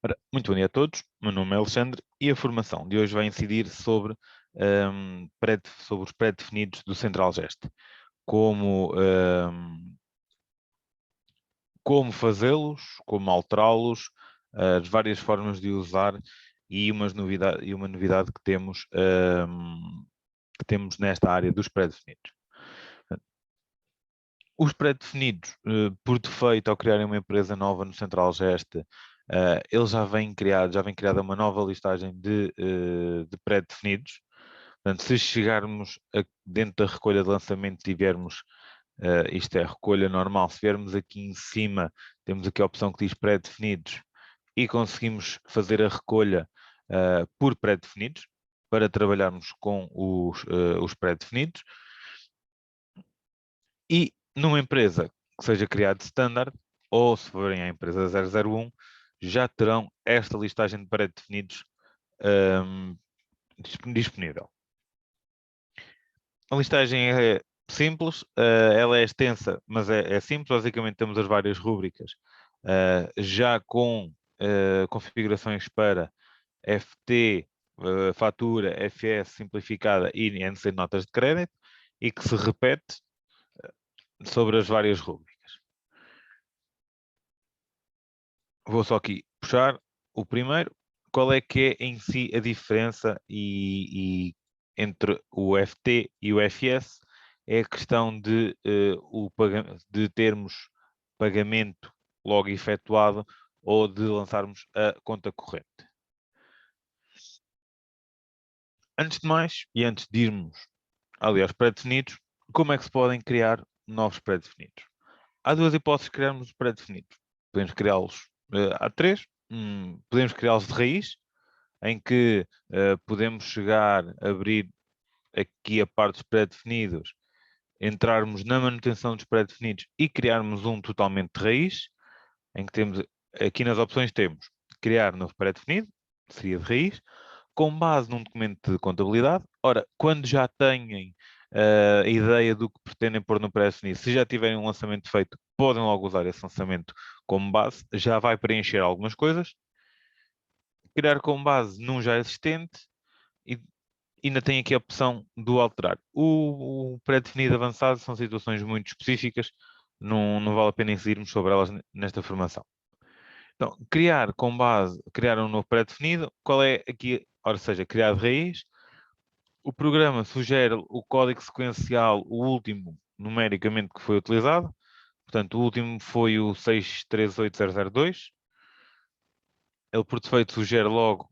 Ora, muito bom dia a todos, meu nome é Alexandre e a formação de hoje vai incidir sobre os pré-definidos do Central Gest, como, como fazê-los, como alterá-los, as várias formas de usar e uma novidade que temos nesta área dos pré-definidos. Os pré-definidos, por defeito, ao criarem uma empresa nova no Central Gest, eles já vem criada uma nova listagem de pré-definidos. Portanto, se chegarmos dentro da recolha de lançamento, tivermos, isto é recolha normal, se viermos aqui em cima, temos aqui a opção que diz pré-definidos e conseguimos fazer a recolha por pré-definidos, para trabalharmos com os pré-definidos. E numa empresa que seja criada standard, ou se forem a empresa 001, já terão esta listagem de pré-definidos disponível. A listagem é simples, ela é extensa, mas é simples. Basicamente temos as várias rúbricas, já com configurações para FT, fatura, FS simplificada e NC de notas de crédito, e que se repete sobre as várias rúbricas. Vou só aqui puxar o primeiro. Qual é que é em si a diferença entre o FT e o FS? É a questão de termos pagamento logo efetuado ou de lançarmos a conta corrente. Antes de mais, e antes de irmos ali aos pré-definidos, como é que se podem criar novos pré-definidos? Há duas hipóteses de criarmos pré-definidos. Podemos criá-los, há três. Podemos criá-los de raiz, em que podemos chegar a abrir aqui a parte dos pré-definidos, entrarmos na manutenção dos pré-definidos e criarmos um totalmente de raiz, em que temos, aqui nas opções temos criar novo pré-definido, seria de raiz, com base num documento de contabilidade. Ora, quando já têm a ideia do que pretendem pôr no pré-definido, se já tiverem um lançamento feito, podem logo usar esse lançamento como base, já vai preencher algumas coisas. Criar com base num já existente e ainda tem aqui a opção do alterar. O pré-definido avançado são situações muito específicas, não vale a pena incidirmos sobre elas nesta formação. Então, criar um novo pré-definido, qual é aqui, ou seja, criar de raiz. O programa sugere o código sequencial, o último numericamente que foi utilizado. Portanto, o último foi o 638002. Ele, por defeito, sugere logo,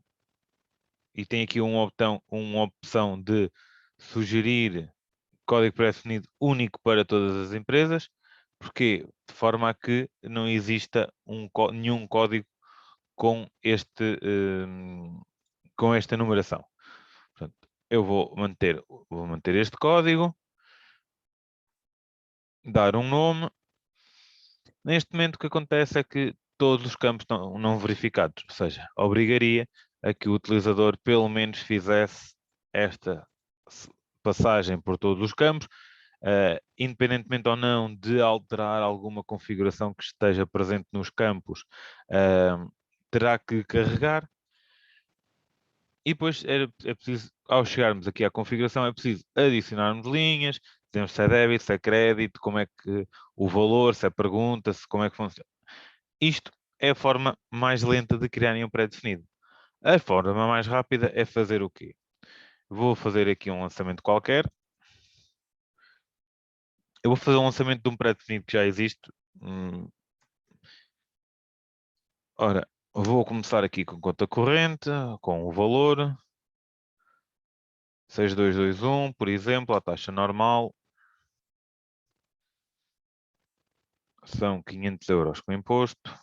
e tem aqui uma opção de sugerir código pré-definido único para todas as empresas. Porquê? De forma a que não exista nenhum código com esta numeração. Portanto, eu vou manter este código, dar um nome. Neste momento o que acontece é que todos os campos estão não verificados, ou seja, obrigaria a que o utilizador pelo menos fizesse esta passagem por todos os campos, independentemente ou não de alterar alguma configuração que esteja presente nos campos, terá que carregar. E depois é preciso, ao chegarmos aqui à configuração, é preciso adicionarmos linhas, dizemos se é débito, se é crédito, como é que o valor, se é pergunta, como é que funciona. Isto é a forma mais lenta de criarem um pré-definido. A forma mais rápida é fazer o quê? Vou fazer aqui um lançamento qualquer. Eu vou fazer um lançamento de um pré-definido que já existe. Ora, vou começar aqui com conta corrente, com o valor. 6221, por exemplo, a taxa normal. São 500 euros com imposto.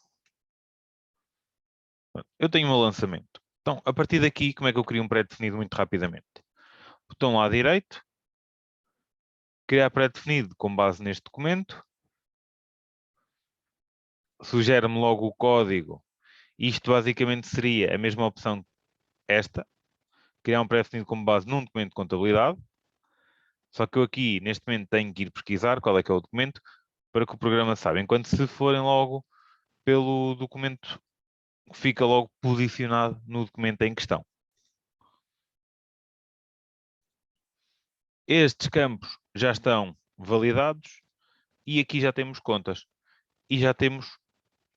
Eu tenho o meu lançamento. Então, a partir daqui, como é que eu crio um pré-definido muito rapidamente? Botão lá direito, criar pré-definido com base neste documento. Sugere-me logo o código. Isto basicamente seria a mesma opção esta. Criar um pré-definido com base num documento de contabilidade. Só que eu aqui, neste momento, tenho que ir pesquisar qual é que é o documento para que o programa saiba. Enquanto se forem logo pelo documento fica logo posicionado no documento em questão. Estes campos já estão validados e aqui já temos contas. E já temos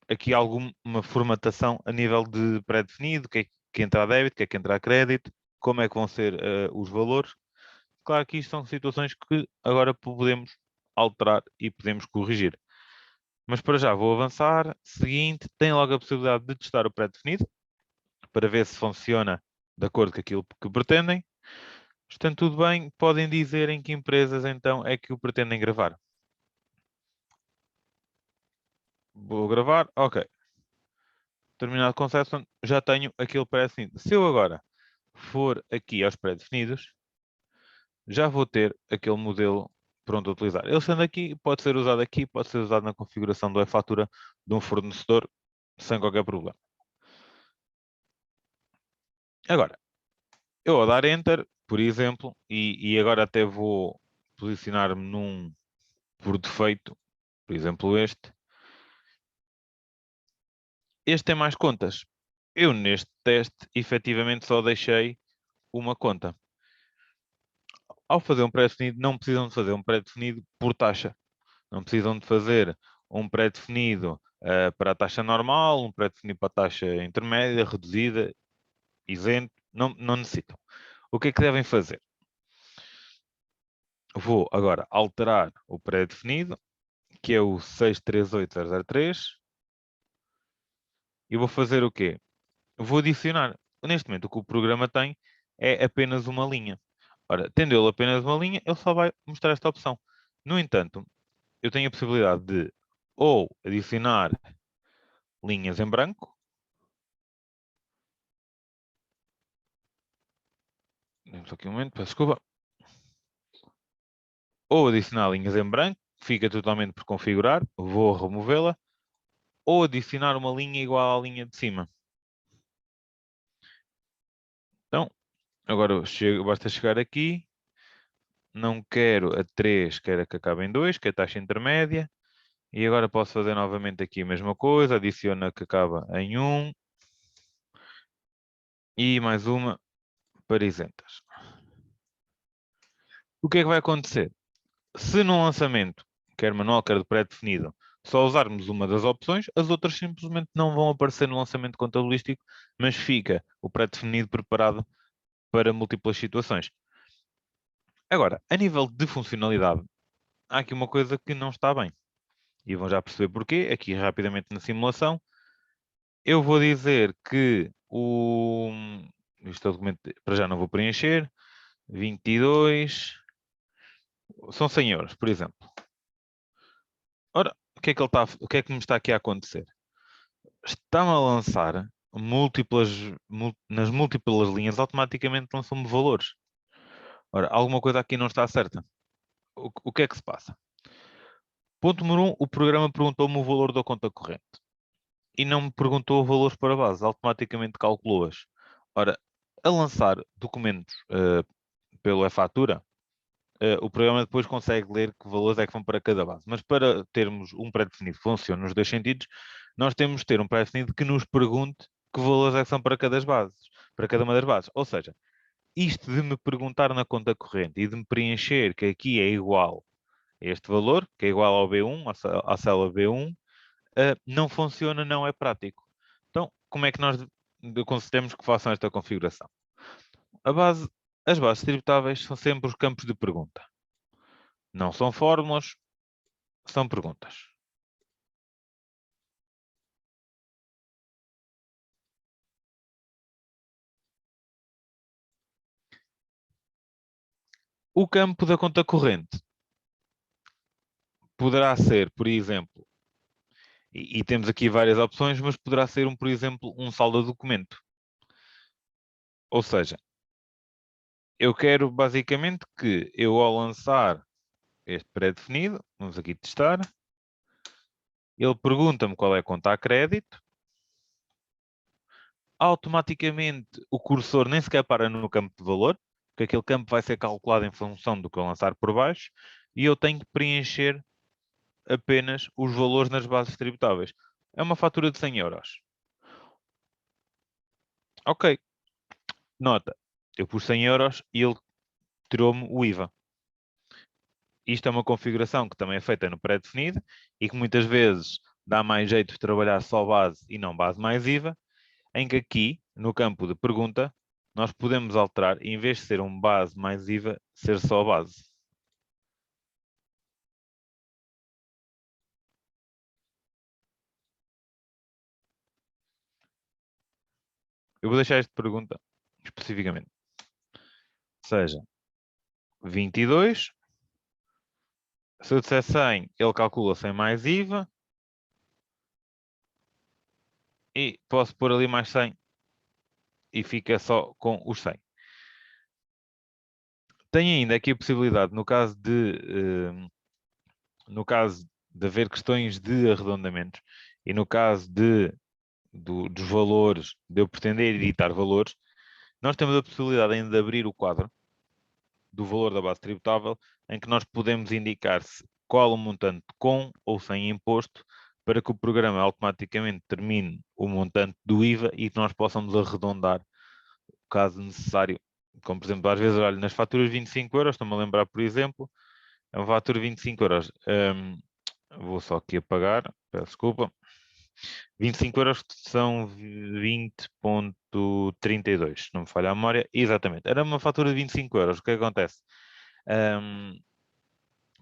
aqui alguma formatação a nível de pré-definido, que é que entra a débito, que é que entra a crédito, como é que vão ser os valores. Claro que isto são situações que agora podemos alterar e podemos corrigir. Mas para já vou avançar. Seguinte, tem logo a possibilidade de testar o pré-definido para ver se funciona de acordo com aquilo que pretendem. Estando tudo bem, podem dizer em que empresas então é que o pretendem gravar. Vou gravar, ok. Terminado com Conception, já tenho aquele pré-definido. Se eu agora for aqui aos pré-definidos, já vou ter aquele modelo pronto a utilizar. Ele sendo aqui, pode ser usado aqui, pode ser usado na configuração da fatura de um fornecedor, sem qualquer problema. Agora, eu ao dar Enter, por exemplo, e agora até vou posicionar-me num por defeito, por exemplo este. Este tem mais contas. Eu neste teste, efetivamente, só deixei uma conta. Ao fazer um pré-definido, não precisam de fazer um pré-definido por taxa. Não precisam de fazer um pré-definido para a taxa normal, um pré-definido para a taxa intermédia, reduzida, isento. Não necessitam. O que é que devem fazer? Vou agora alterar o pré-definido, que é o 638003, e vou fazer o quê? Vou adicionar. Neste momento, o que o programa tem é apenas uma linha. Ora, tendo ele apenas uma linha, ele só vai mostrar esta opção. No entanto, eu tenho a possibilidade de ou adicionar linhas em branco. Demos aqui um momento, peço desculpa. Ou adicionar linhas em branco, fica totalmente por configurar, vou removê-la. Ou adicionar uma linha igual à linha de cima. Então, agora basta chegar aqui. Não quero a 3, quero a que acabe em 2, que é a taxa intermédia. E agora posso fazer novamente aqui a mesma coisa. Adiciono a que acaba em 1. E mais uma para isentas. O que é que vai acontecer? Se no lançamento, quer manual, quer de pré-definido, só usarmos uma das opções, as outras simplesmente não vão aparecer no lançamento contabilístico, mas fica o pré-definido preparado para múltiplas situações. Agora, a nível de funcionalidade, há aqui uma coisa que não está bem. E vão já perceber porquê, aqui rapidamente na simulação. Eu vou dizer que este é o documento, para já não vou preencher, 22, são 100 euros, por exemplo. Ora, o que é que me está aqui a acontecer? Está-me a lançar nas múltiplas linhas, automaticamente lançam-me valores. Ora, alguma coisa aqui não está certa. O que é que se passa? Ponto número 1, o programa perguntou-me o valor da conta corrente. E não me perguntou valores para base, automaticamente calculou-as. Ora, a lançar documentos pelo e-fatura, o programa depois consegue ler que valores é que vão para cada base. Mas para termos um pré-definido que funcione nos dois sentidos, nós temos de ter um pré-definido que nos pergunte que valores é que são para cada bases, para cada uma das bases. Ou seja, isto de me perguntar na conta corrente e de me preencher que aqui é igual a este valor, que é igual ao B1, à célula B1, não funciona, não é prático. Então, como é que nós aconselhamos que façam esta configuração? As bases tributáveis são sempre os campos de pergunta. Não são fórmulas, são perguntas. O campo da conta corrente poderá ser, por exemplo, e temos aqui várias opções, mas poderá ser, por exemplo, um saldo de documento. Ou seja, eu quero basicamente que eu ao lançar este pré-definido, vamos aqui testar, ele pergunta-me qual é a conta a crédito, automaticamente o cursor nem sequer para no campo de valor, porque aquele campo vai ser calculado em função do que eu lançar por baixo, e eu tenho que preencher apenas os valores nas bases tributáveis. É uma fatura de 100 euros. Ok, nota, eu pus 100 euros e ele tirou-me o IVA. Isto é uma configuração que também é feita no pré-definido e que muitas vezes dá mais jeito de trabalhar só base e não base mais IVA, em que aqui, no campo de pergunta, nós podemos alterar, em vez de ser um base mais IVA, ser só base. Eu vou deixar esta pergunta especificamente. Seja 22, se eu disser 100, ele calcula 100 mais IVA, e posso pôr ali mais 100 e fica só com os 100. Tem ainda aqui a possibilidade, no caso de haver questões de arredondamentos e no caso dos valores, de eu pretender editar valores, nós temos a possibilidade ainda de abrir o quadro do valor da base tributável, em que nós podemos indicar qual o montante com ou sem imposto, para que o programa automaticamente determine o montante do IVA e que nós possamos arredondar, caso necessário. Como, por exemplo, às vezes, olho, nas faturas 25 euros, estou-me a lembrar, por exemplo, é uma fatura de 25 euros. Vou só aqui apagar, peço desculpa. 25 euros são 20,32, não me falha a memória. Exatamente, era uma fatura de 25 euros. O que acontece?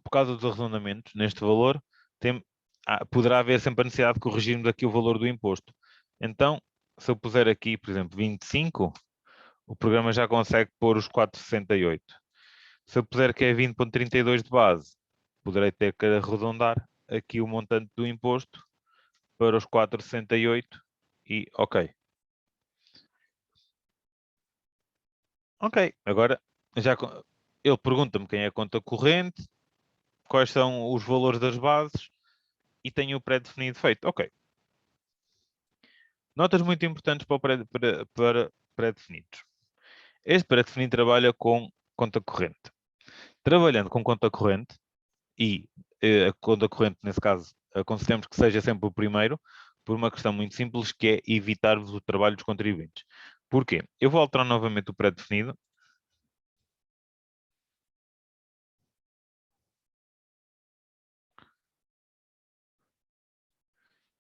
Por causa dos arredondamentos neste valor, poderá haver sempre a necessidade de corrigirmos aqui o valor do imposto. Então, se eu puser aqui, por exemplo, 25, o programa já consegue pôr os 4,68. Se eu puser que é 20,32 de base, poderei ter que arredondar aqui o montante do imposto para os 4,68 e ok. Ok, agora ele pergunta-me quem é a conta corrente, quais são os valores das bases e tenho o pré-definido feito. Ok. Notas muito importantes para pré-definidos. Este pré-definido trabalha com conta corrente. Trabalhando com conta corrente, e a conta corrente, nesse caso, aconselhamos que seja sempre o primeiro, por uma questão muito simples, que é evitar-vos o trabalho dos contribuintes. Porquê? Eu vou alterar novamente o pré-definido.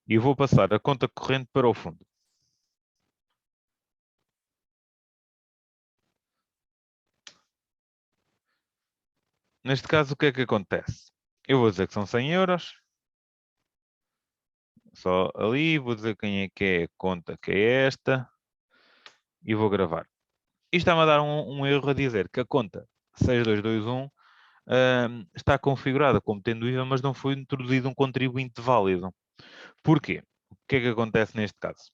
E vou passar a conta corrente para o fundo. Neste caso, o que é que acontece? Eu vou dizer que são 100 euros. Só ali, vou dizer quem é que é a conta que é esta. E vou gravar. Isto está-me a dar um erro a dizer que a conta 6221 está configurada como tendo IVA, mas não foi introduzido um contribuinte válido. Porquê? O que é que acontece neste caso?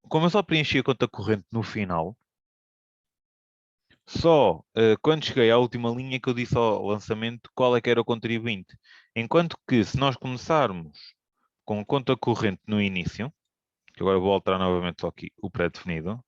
Como eu só preenchi a conta corrente no final, só quando cheguei à última linha que eu disse ao lançamento qual é que era o contribuinte. Enquanto que se nós começarmos com conta corrente no início, que agora vou alterar novamente só aqui o pré-definido,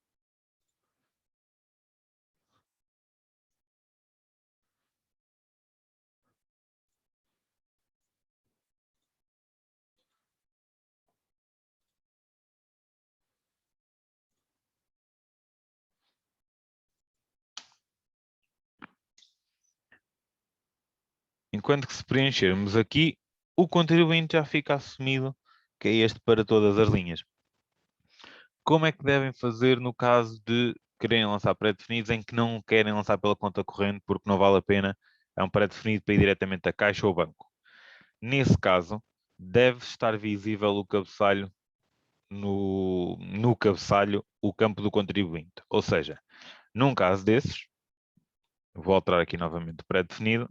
enquanto que se preenchermos aqui, o contribuinte já fica assumido, que é este para todas as linhas. Como é que devem fazer no caso de querem lançar pré-definidos em que não querem lançar pela conta corrente porque não vale a pena, é um pré-definido para ir diretamente à caixa ou banco? Nesse caso, deve estar visível o cabeçalho no cabeçalho o campo do contribuinte. Ou seja, num caso desses, vou alterar aqui novamente o pré-definido.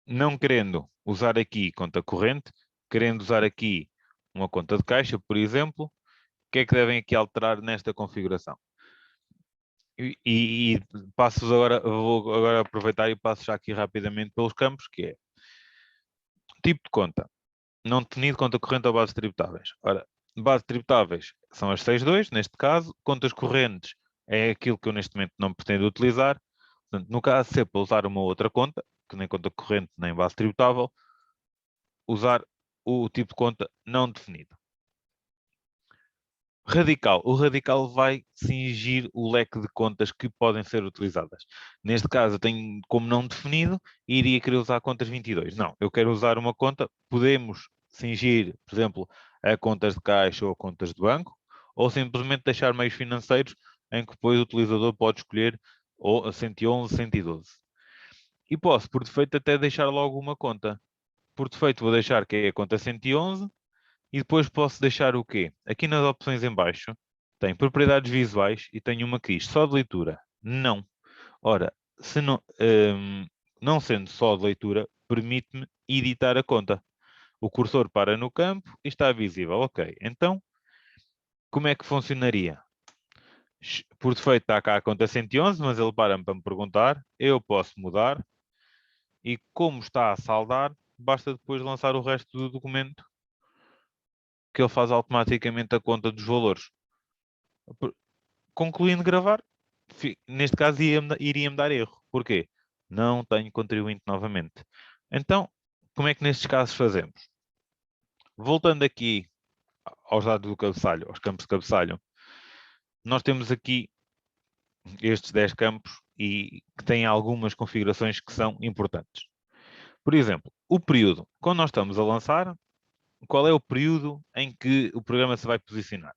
Não querendo usar aqui conta corrente, querendo usar aqui uma conta de caixa, por exemplo, o que é que devem aqui alterar nesta configuração? E passo agora, vou agora aproveitar e passo já aqui rapidamente pelos campos, que é tipo de conta, não definido conta corrente ou bases tributáveis. Ora, bases tributáveis são as 62, neste caso, contas correntes é aquilo que eu neste momento não pretendo utilizar. Portanto, no caso, se é para usar uma outra conta, nem conta corrente, nem base tributável, usar o tipo de conta não definido. Radical. O radical vai cingir o leque de contas que podem ser utilizadas. Neste caso, eu tenho como não definido e iria querer usar contas 22. Não, eu quero usar uma conta. Podemos cingir, por exemplo, a contas de caixa ou a contas de banco, ou simplesmente deixar meios financeiros em que depois o utilizador pode escolher ou a 111, 112. E posso, por defeito, até deixar logo uma conta. Por defeito, vou deixar que é a conta 111. E depois posso deixar o quê? Aqui nas opções em baixo, tem propriedades visuais e tem uma que diz só de leitura. Não. Ora, se não, não sendo só de leitura, permite-me editar a conta. O cursor para no campo e está visível. Ok, então, como é que funcionaria? Por defeito está cá a conta 111, mas ele para-me para me perguntar. Eu posso mudar. E como está a saldar, basta depois lançar o resto do documento que ele faz automaticamente a conta dos valores. Concluindo gravar, neste caso iria-me dar erro. Porquê? Não tenho contribuinte novamente. Então, como é que nestes casos fazemos? Voltando aqui aos dados do cabeçalho, aos campos de cabeçalho, nós temos aqui estes 10 campos e que têm algumas configurações que são importantes. Por exemplo, o período. Quando nós estamos a lançar, qual é o período em que o programa se vai posicionar?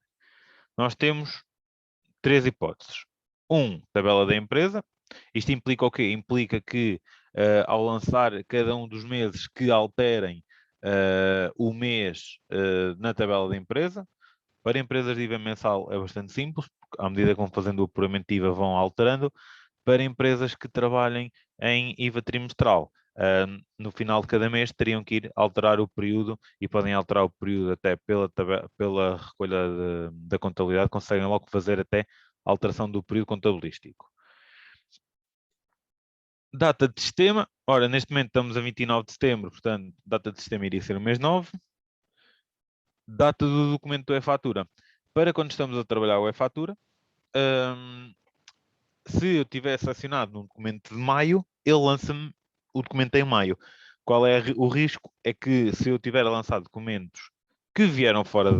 Nós temos 3 hipóteses. Tabela da empresa. Isto implica o quê? Implica que ao lançar cada um dos meses que alterem o mês na tabela da empresa. Para empresas de IVA mensal é bastante simples, porque à medida que vão fazendo o apuramento de IVA vão alterando. Para empresas que trabalhem em IVA trimestral, no final de cada mês teriam que ir alterar o período e podem alterar o período até pela recolha da contabilidade, conseguem logo fazer até alteração do período contabilístico. Data de sistema, ora, neste momento estamos a 29 de setembro, portanto, data de sistema iria ser o mês 9. Data do documento do e-fatura. Para quando estamos a trabalhar o e-fatura, se eu tivesse acionado no documento de maio, ele lança-me o documento em maio. Qual é o risco? É que se eu tiver lançado documentos que vieram fora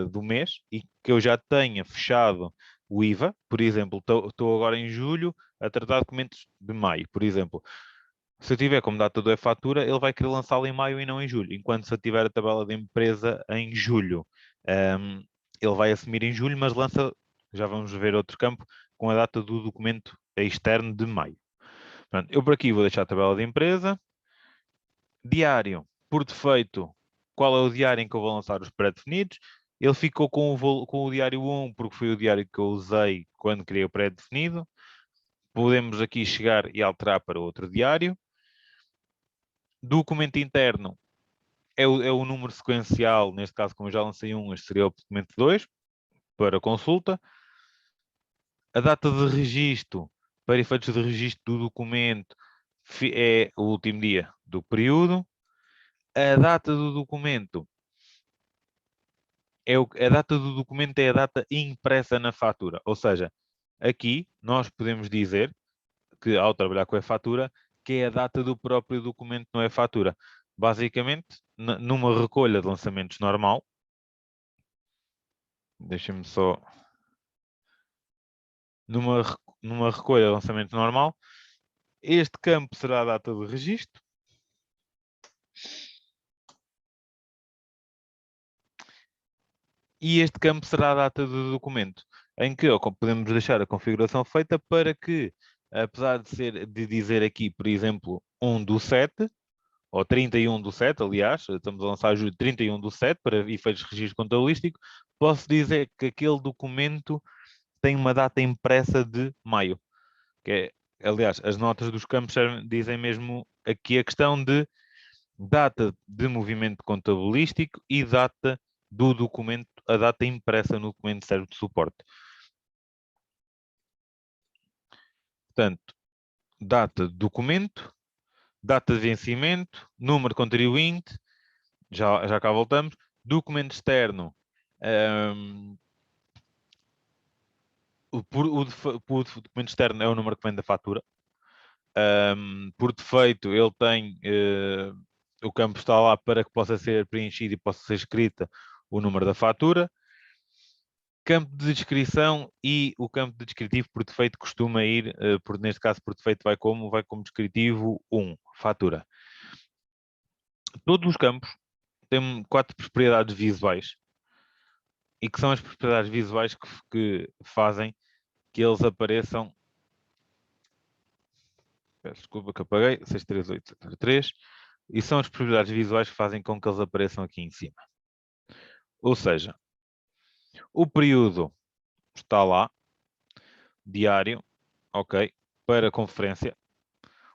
do mês e que eu já tenha fechado o IVA, por exemplo, estou agora em julho a tratar documentos de maio, por exemplo. Se eu tiver como data do e-fatura, ele vai querer lançá-lo em maio e não em julho. Enquanto se eu tiver a tabela de empresa em julho, ele vai assumir em julho, mas lança, já vamos ver outro campo, com a data do documento externo de maio. Portanto, eu por aqui vou deixar a tabela de empresa. Diário, por defeito, qual é o diário em que eu vou lançar os pré-definidos? Ele ficou com o diário 1, porque foi o diário que eu usei quando criei o pré-definido. Podemos aqui chegar e alterar para outro diário. Documento interno é o número sequencial, neste caso, como eu já lancei um, este seria o documento 2, para consulta. A data de registro, para efeitos de registro do documento, é o último dia do período. A data do documento a data do documento é a data impressa na fatura. Ou seja, aqui nós podemos dizer que, ao trabalhar com a fatura, que é a data do próprio documento, não é fatura. Basicamente, numa recolha de lançamentos normal, deixem-me só... Numa recolha de lançamento normal, este campo será a data de registro. E este campo será a data do documento, em que podemos deixar a configuração feita para que, apesar de dizer aqui, por exemplo, 1/7, ou 31/7, aliás, estamos a lançar julho 31/7 para efeitos de registro contabilístico, posso dizer que aquele documento tem uma data impressa de maio. Que é, aliás, as notas dos campos dizem mesmo aqui a questão de data de movimento contabilístico e data do documento, a data impressa no documento serve de suporte. Portanto, data de documento, data de vencimento, número de contribuinte, já cá voltamos, documento externo, o documento externo é o número que vem da fatura, Por defeito, ele tem o campo está lá para que possa ser preenchido e possa ser escrita o número da fatura. Campo de descrição e o campo de descritivo por defeito costuma ir, neste caso por defeito vai como descritivo 1, fatura. Todos os campos têm 4 propriedades visuais e que são as propriedades visuais que fazem que eles apareçam. Peço desculpa que apaguei, 63873. E são as propriedades visuais que fazem com que eles apareçam aqui em cima. Ou seja, o período está lá, diário, ok, para conferência.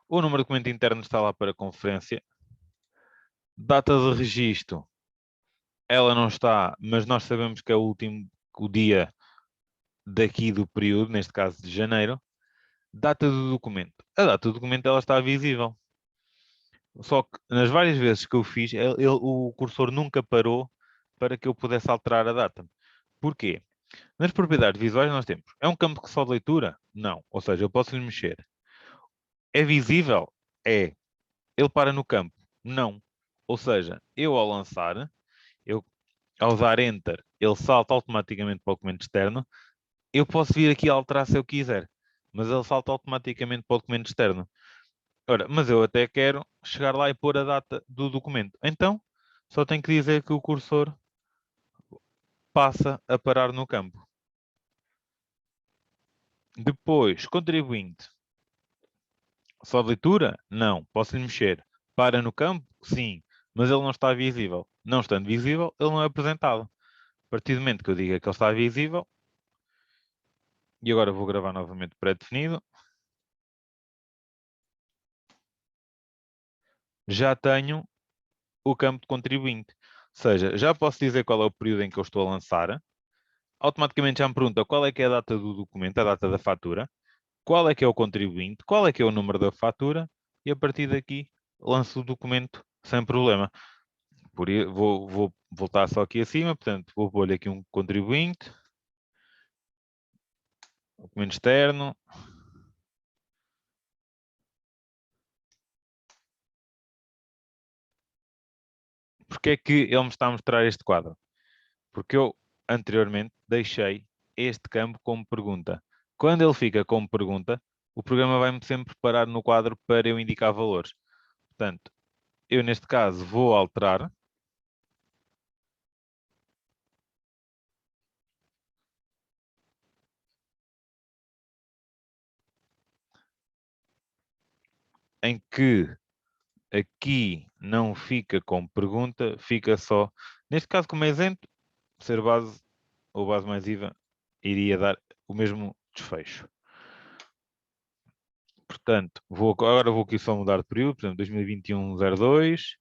O número de documento interno está lá para conferência. Data de registro, ela não está, mas nós sabemos que é o dia daqui do período, neste caso de janeiro. Data do documento. A data do documento ela está visível. Só que nas várias vezes que eu fiz, o cursor nunca parou para que eu pudesse alterar a data. Porquê? Nas propriedades visuais nós temos. É um campo que só de leitura? Não. Ou seja, eu posso lhe mexer. É visível? É. Ele para no campo? Não. Ou seja, eu ao lançar, ao dar Enter, ele salta automaticamente para o documento externo. Eu posso vir aqui alterar se eu quiser, mas ele salta automaticamente para o documento externo. Ora, mas eu até quero chegar lá e pôr a data do documento. Então, só tenho que dizer que o cursor passa a parar no campo. Depois, contribuinte. Só de leitura? Não. Posso-lhe mexer. Para no campo? Sim. Mas ele não está visível. Não estando visível, ele não é apresentado. A partir do momento que eu diga que ele está visível, e agora vou gravar novamente pré-definido, já tenho o campo de contribuinte. Ou seja, já posso dizer qual é o período em que eu estou a lançar. Automaticamente já me pergunta qual é que é a data do documento, a data da fatura, qual é que é o contribuinte, qual é que é o número da fatura, e a partir daqui lanço o documento sem problema. Vou voltar só aqui acima, portanto, vou pôr aqui um contribuinte, documento externo. Porque é que ele me está a mostrar este quadro? Porque eu anteriormente deixei este campo como pergunta. Quando ele fica como pergunta, o programa vai-me sempre parar no quadro para eu indicar valores. Portanto, eu neste caso vou alterar. Em que aqui não fica como pergunta, fica só. Neste caso, como exemplo, ser base ou base mais IVA iria dar o mesmo desfecho. Portanto, agora vou aqui só mudar de período, por exemplo, 2021-02,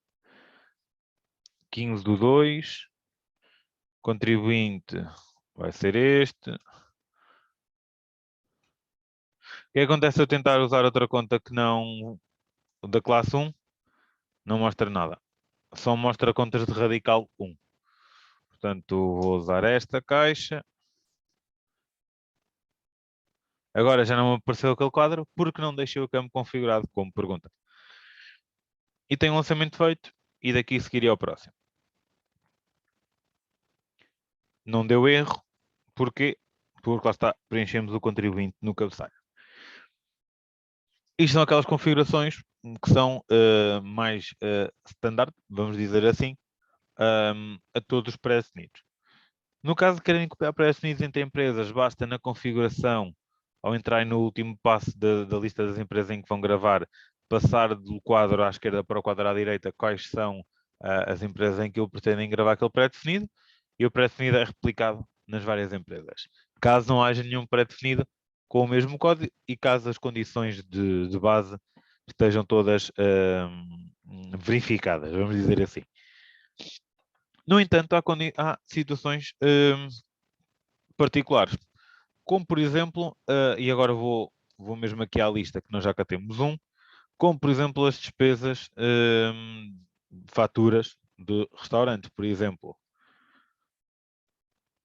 15/2, contribuinte vai ser este. O que acontece se eu tentar usar outra conta que não da classe 1? Não mostra nada. Só mostra contas de radical 1. Portanto, vou usar esta caixa. Agora já não me apareceu aquele quadro porque não deixei o campo configurado como pergunta. E tem um lançamento feito e daqui seguiria ao próximo. Não deu erro. Porquê? Porque lá está, preenchemos o contribuinte no cabeçalho. Isto são aquelas configurações que são mais standard, vamos dizer assim, a todos os pré-definidos. No caso de querem copiar pré-definidos entre empresas, basta na configuração, ao entrar no último passo da lista das empresas em que vão gravar, passar do quadro à esquerda para o quadro à direita quais são as empresas em que eu pretendem gravar aquele pré-definido, e o pré-definido é replicado nas várias empresas. Caso não haja nenhum pré-definido com o mesmo código e caso as condições de base estejam todas verificadas, vamos dizer assim. No entanto, há situações particulares, como por exemplo, e agora vou mesmo aqui à lista, que nós já cá temos como por exemplo as despesas, faturas de restaurantes, por exemplo.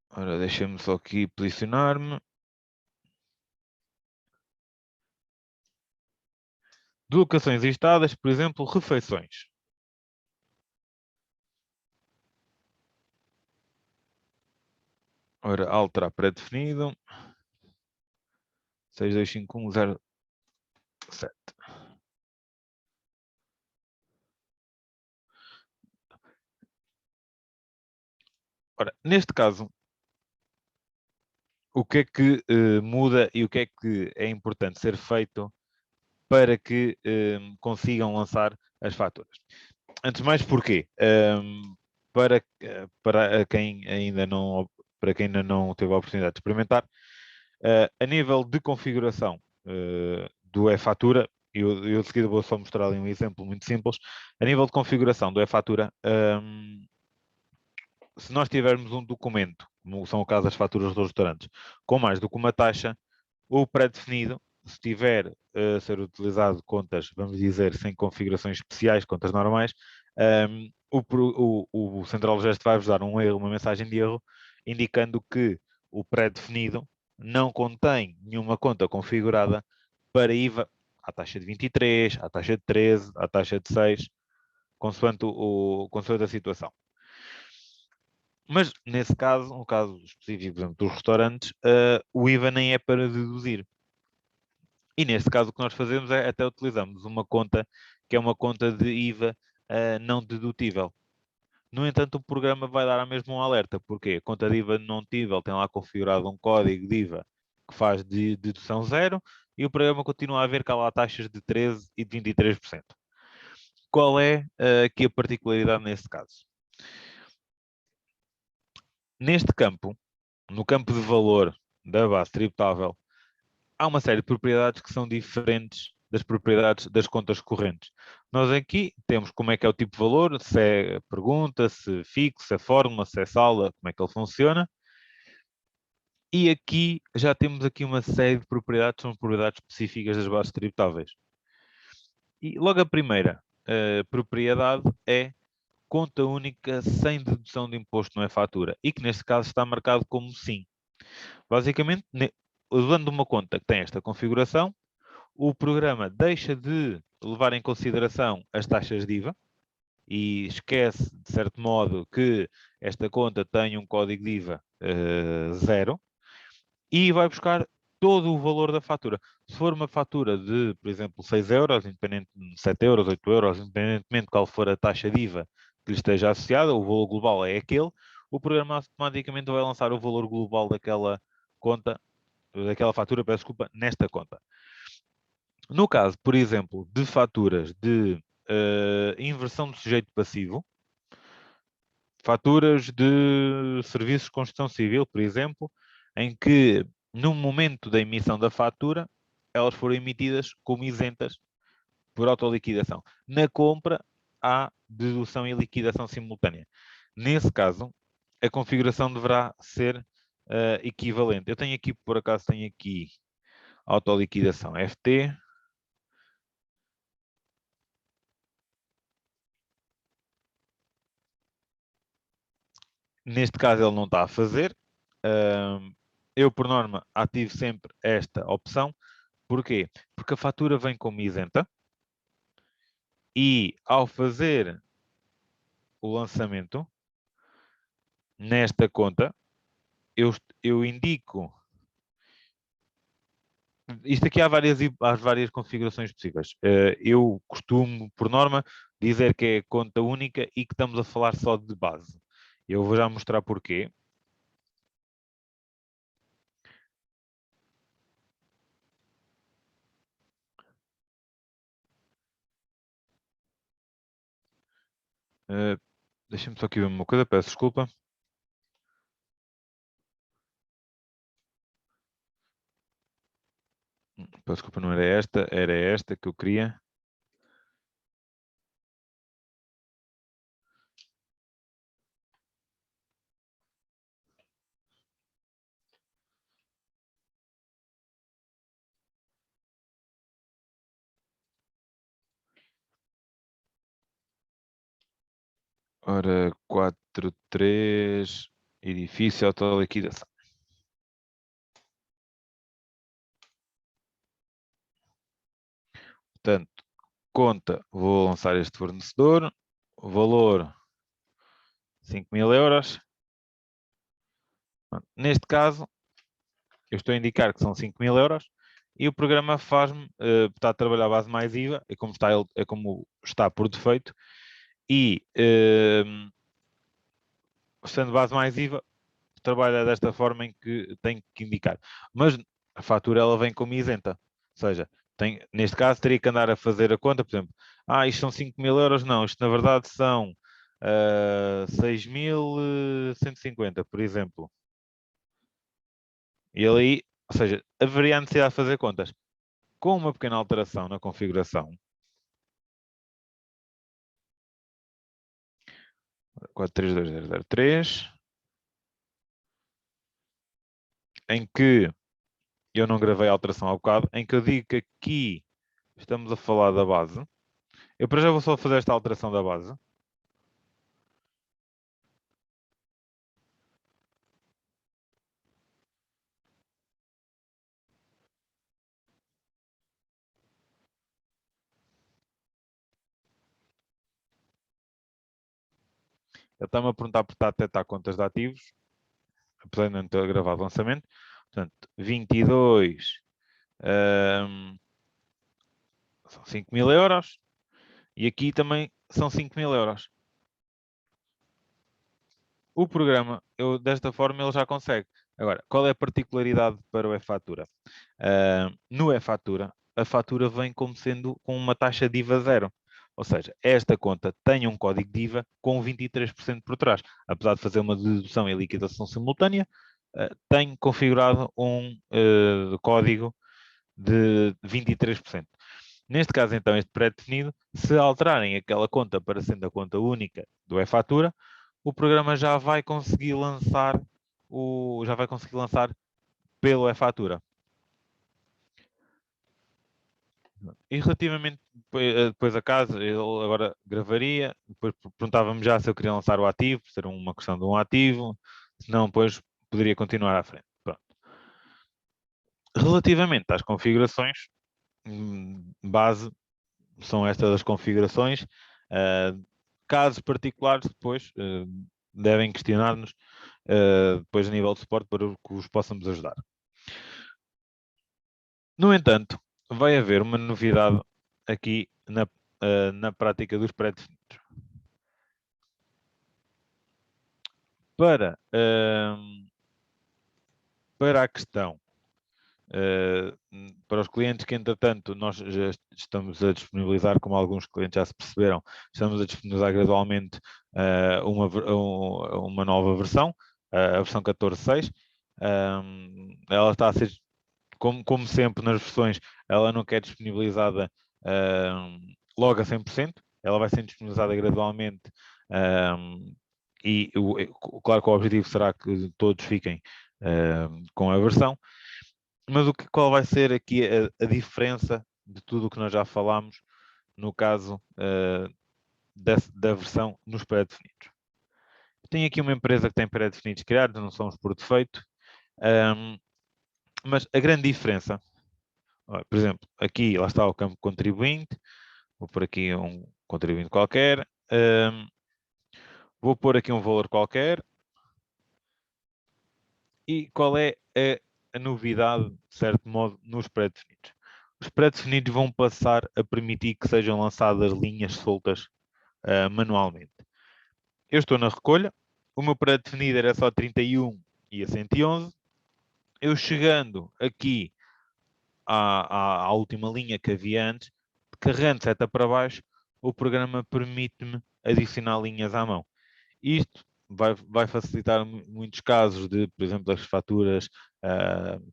Ora, deixem-me só aqui posicionar-me. Deslocações listadas, por exemplo, refeições. Ora, alterar pré-definido. 6251007. Ora, neste caso, o que é que muda e o que é que é importante ser feito para que consigam lançar as faturas? Antes de mais, porquê? Para quem ainda não, para quem ainda não teve a oportunidade de experimentar, a nível de configuração do e-fatura, eu de seguida vou só mostrar ali um exemplo muito simples. A nível de configuração do e-fatura, se nós tivermos um documento, como são o caso das faturas dos restaurantes, com mais do que uma taxa, o pré-definido, se tiver a ser utilizado contas, vamos dizer, sem configurações especiais, contas normais, o Central Gesto vai-vos dar um erro, uma mensagem de erro, indicando que o pré-definido não contém nenhuma conta configurada para IVA à taxa de 23, à taxa de 13, à taxa de 6, consoante a situação. Mas, nesse caso, no caso específico, por exemplo, dos restaurantes, o IVA nem é para deduzir. E neste caso o que nós fazemos é até utilizamos uma conta que é uma conta de IVA não dedutível. No entanto, o programa vai dar a mesma um alerta, porque a conta de IVA não dedutível tem lá configurado um código de IVA que faz de dedução zero e o programa continua a ver que há lá taxas de 13% e de 23%. Qual é aqui a particularidade neste caso? Neste campo, no campo de valor da base tributável, há uma série de propriedades que são diferentes das propriedades das contas correntes. Nós aqui temos como é que é o tipo de valor, se é pergunta, se fixo, se é fórmula, se é sala, como é que ele funciona. E aqui já temos aqui uma série de propriedades, são propriedades específicas das bases tributáveis. E logo a primeira propriedade é conta única sem dedução de imposto, não é fatura, e que neste caso está marcado como sim. Basicamente, usando uma conta que tem esta configuração, o programa deixa de levar em consideração as taxas de IVA e esquece, de certo modo, que esta conta tem um código de IVA zero e vai buscar todo o valor da fatura. Se for uma fatura de, por exemplo, 6 euros, independente de 7 euros, 8 euros, independentemente de qual for a taxa de IVA que lhe esteja associada, o valor global é aquele, o programa automaticamente vai lançar o valor global daquela conta, daquela fatura, peço desculpa, nesta conta. No caso, por exemplo, de faturas de inversão de sujeito passivo, faturas de serviços de construção civil, por exemplo, em que no momento da emissão da fatura, elas foram emitidas como isentas por autoliquidação. Na compra, há dedução e liquidação simultânea. Nesse caso, a configuração deverá ser equivalente. Eu tenho aqui, por acaso, tenho aqui autoliquidação FT. Neste caso ele não está a fazer. Eu, por norma, ativo sempre esta opção. Porquê? Porque a fatura vem como isenta e ao fazer o lançamento nesta conta, eu indico. Isto aqui há várias configurações possíveis. Eu costumo, por norma, dizer que é conta única e que estamos a falar só de base. Eu vou já mostrar porquê. Deixa-me só aqui ver uma coisa, peço desculpa. Peço desculpa, não era esta, era esta que eu queria. Ora, 4.3, edifício, autoliquidação. Portanto, conta, vou lançar este fornecedor, valor 5.000 euros. Neste caso, eu estou a indicar que são 5.000 euros e o programa faz-me, está a trabalhar a base mais IVA, é como está por defeito, e sendo base mais IVA, trabalha desta forma em que tem que indicar. Mas a fatura ela vem como isenta. Ou seja, neste caso teria que andar a fazer a conta, por exemplo, isto são 5.000 euros, não, isto na verdade são 6.150, por exemplo. E ali, ou seja, haveria a necessidade de fazer contas. Com uma pequena alteração na configuração, 432003, em que eu não gravei a alteração ao bocado, em que eu digo que aqui estamos a falar da base. Eu para já vou só fazer esta alteração da base. Ele está-me a perguntar por estar a detectar contas de ativos, apesar de não ter gravado o lançamento. Portanto, 22 são 5.000 euros e aqui também são 5.000 euros. O programa, desta forma, ele já consegue. Agora, qual é a particularidade para o e-fatura? No e-fatura, a fatura vem como sendo com uma taxa de IVA zero. Ou seja, esta conta tem um código de IVA com 23% por trás. Apesar de fazer uma dedução e liquidação simultânea, tem configurado um código de 23%. Neste caso, então, este pré-definido, se alterarem aquela conta para sendo a conta única do e-fatura, o programa já vai conseguir lançar pelo e-fatura. E relativamente depois a casa, ele agora gravaria, depois perguntava-me já se eu queria lançar o ativo, ser uma questão de um ativo, se não, depois poderia continuar à frente. Pronto. Relativamente às configurações, base, são estas as configurações. Casos particulares, depois, devem questionar-nos, depois a nível de suporte, para que os possamos ajudar. No entanto, vai haver uma novidade aqui na prática dos pré-definidos. Para a questão, para os clientes que, entretanto, nós já estamos a disponibilizar, como alguns clientes já se perceberam, estamos a disponibilizar gradualmente uma nova versão, a versão 14.6. Ela está a ser, como sempre nas versões, ela não quer disponibilizada logo a 100%, ela vai ser disponibilizada gradualmente e claro que o objetivo será que todos fiquem com a versão, mas qual vai ser aqui a diferença de tudo o que nós já falámos no caso da versão nos pré-definidos? Tenho aqui uma empresa que tem pré-definidos criados, não são os por defeito, mas a grande diferença, por exemplo, aqui lá está o campo contribuinte, vou pôr aqui um contribuinte qualquer, vou pôr aqui um valor qualquer, e qual é a novidade, de certo modo, nos pré-definidos? Os pré-definidos vão passar a permitir que sejam lançadas linhas soltas manualmente. Eu estou na recolha, o meu pré-definido era só 31 e a 111. Eu chegando aqui à última linha que havia antes, carregando seta para baixo, o programa permite-me adicionar linhas à mão. Isto vai facilitar muitos casos de, por exemplo, das faturas,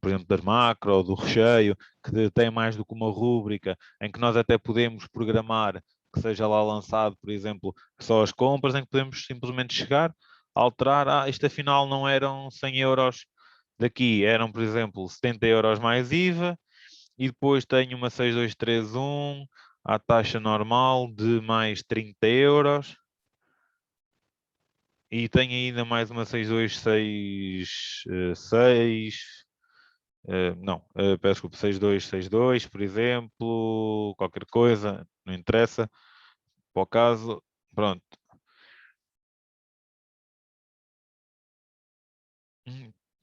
por exemplo, das macro ou do recheio, que tem mais do que uma rúbrica, em que nós até podemos programar que seja lá lançado, por exemplo, só as compras, em que podemos simplesmente chegar, alterar, isto afinal não eram 100 euros daqui, eram, por exemplo, 70 euros mais IVA, e depois tenho uma 6231 à taxa normal de mais 30 euros. E tenho ainda mais uma 6266 Não, peço desculpa, 6262, por exemplo, qualquer coisa, não interessa, para o caso, pronto.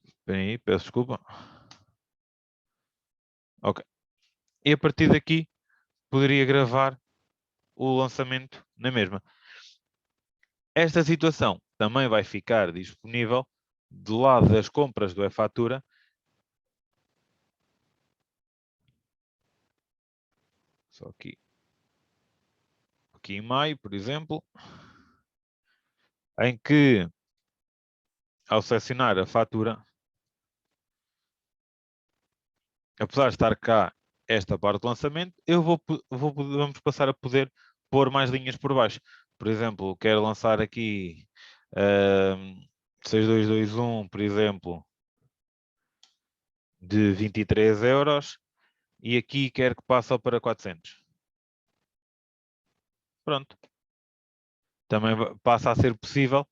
Espera aí, peço desculpa. Ok. E a partir daqui, poderia gravar o lançamento na mesma. Esta situação também vai ficar disponível do lado das compras do e-fatura. Só aqui em maio, por exemplo, em que, ao selecionar a fatura, apesar de estar cá esta parte do lançamento, vamos passar a poder pôr mais linhas por baixo. Por exemplo, quero lançar aqui 6221, por exemplo, de 23 euros, e aqui quero que passe para 400. Pronto. Também passa a ser possível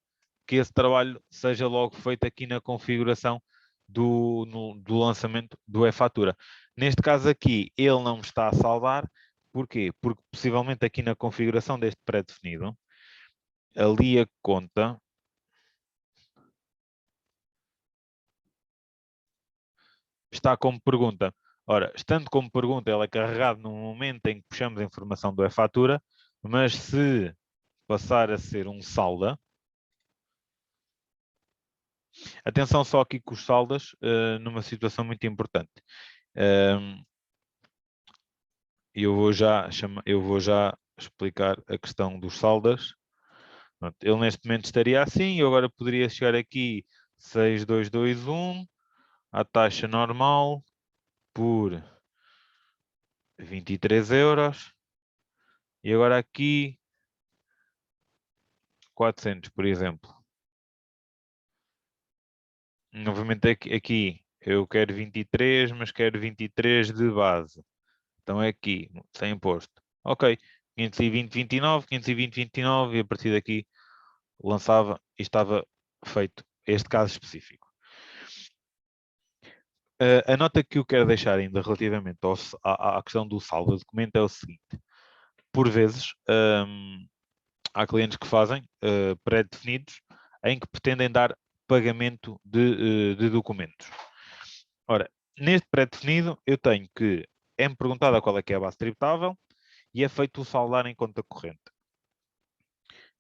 que esse trabalho seja logo feito aqui na configuração do lançamento do e-fatura. Neste caso aqui, ele não me está a saldar. Porquê? Porque possivelmente aqui na configuração deste pré-definido, ali a conta está como pergunta. Ora, estando como pergunta, ela é carregada no momento em que puxamos a informação do e-fatura, mas se passar a ser um salda, atenção só aqui com os saldas, numa situação muito importante. Eu vou já explicar a questão dos saldas. Pronto, ele neste momento estaria assim, eu agora poderia chegar aqui 6221, à taxa normal, por 23 euros, e agora aqui 400, por exemplo. Novamente aqui eu quero 23, mas quero 23 de base. Então é aqui, sem imposto. Ok, 520, 29, 520, 29, e a partir daqui lançava e estava feito este caso específico. A nota que eu quero deixar ainda relativamente à questão do saldo do documento é o seguinte. Por vezes, há clientes que fazem pré-definidos em que pretendem dar pagamento de documentos. Ora, neste pré-definido, eu tenho que é-me perguntada qual é que é a base tributável e é feito o saldar em conta corrente.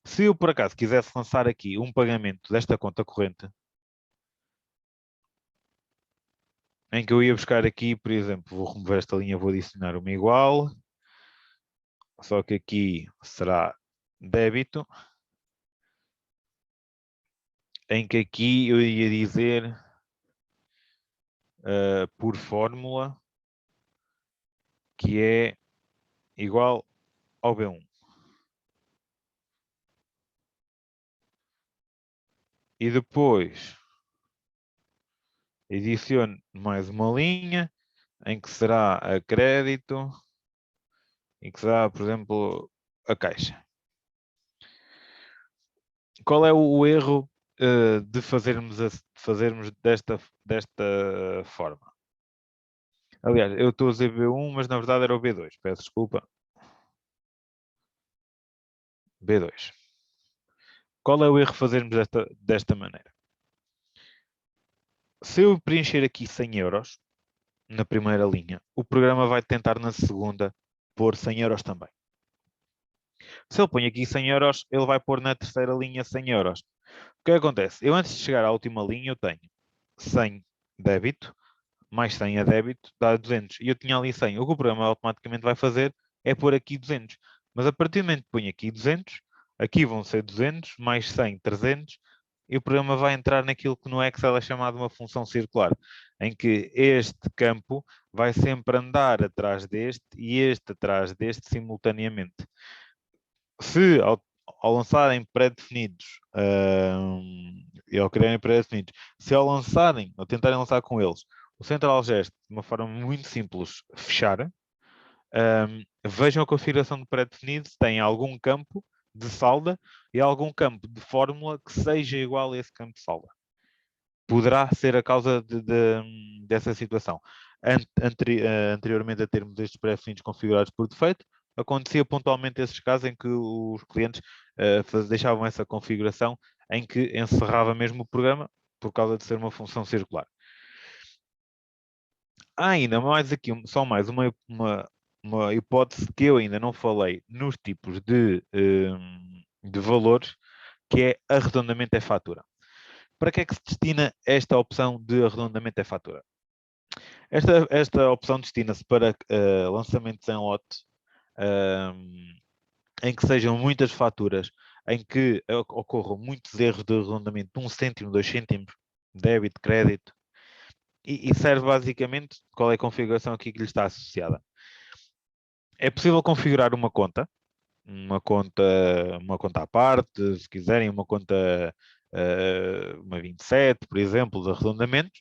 Se eu, por acaso, quisesse lançar aqui um pagamento desta conta corrente, em que eu ia buscar aqui, por exemplo, vou remover esta linha, vou adicionar uma igual, só que aqui será débito, em que aqui eu ia dizer por fórmula que é igual ao B1. E depois adiciono mais uma linha em que será a crédito e que será, por exemplo, a caixa. Qual é o erro de fazermos desta forma? Aliás, eu estou a dizer B1, mas na verdade era o B2. Peço desculpa. B2. Qual é o erro de fazermos desta maneira? Se eu preencher aqui 100 euros na primeira linha, o programa vai tentar na segunda pôr 100 euros também. Se ele põe aqui 100 euros, ele vai pôr na terceira linha 100 euros. O que acontece? Eu antes de chegar à última linha, eu tenho 100 débito, mais 100 a débito, dá 200. E eu tinha ali 100. O que o programa automaticamente vai fazer é pôr aqui 200. Mas a partir do momento que põe aqui 200, aqui vão ser 200, mais 100, 300, e o programa vai entrar naquilo que no Excel é chamado uma função circular, em que este campo vai sempre andar atrás deste e este atrás deste simultaneamente. Se ao lançarem pré-definidos e ao criarem pré-definidos, se ao lançarem, ou tentarem lançar com eles, o Central Gest, de uma forma muito simples, fechar, vejam a configuração do pré-definido se tem algum campo de salda e algum campo de fórmula que seja igual a esse campo de salda. poderá ser a causa dessa situação. Anteriormente a termos estes pré-definidos configurados por defeito, acontecia pontualmente esses casos em que os clientes deixavam essa configuração em que encerrava mesmo o programa por causa de ser uma função circular. Há ainda mais aqui, só mais uma hipótese que eu ainda não falei nos tipos de valores, que é arredondamento é fatura. Para que é que se destina esta opção de arredondamento é fatura? Esta opção destina-se para lançamentos em lote, em que sejam muitas faturas, em que ocorram muitos erros de arredondamento de 1 cêntimo, 2 cêntimos, débito, crédito, e serve basicamente, qual é a configuração aqui que lhe está associada? É possível configurar uma conta à parte, se quiserem, uma conta, uma 27, por exemplo, de arredondamentos,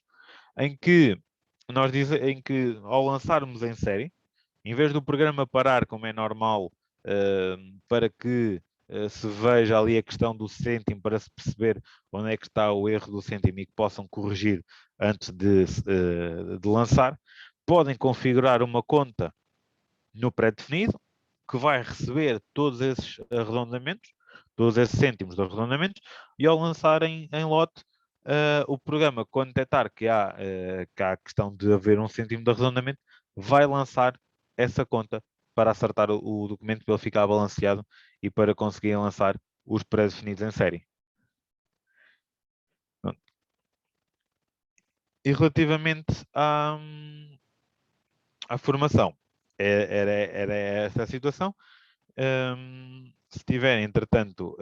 em que em que ao lançarmos em série, em vez do programa parar, como é normal, para que se veja ali a questão do cêntimo, para se perceber onde é que está o erro do cêntimo e que possam corrigir antes de lançar, podem configurar uma conta no pré-definido, que vai receber todos esses arredondamentos, todos esses cêntimos de arredondamentos, e ao lançar em lote, o programa, quando detectar que há a questão de haver 1 cêntimo de arredondamento, vai lançar essa conta para acertar o documento, para ele ficar balanceado e para conseguir lançar os pré-definidos em série. Pronto. E relativamente à formação, era essa a situação. Se tiverem, entretanto,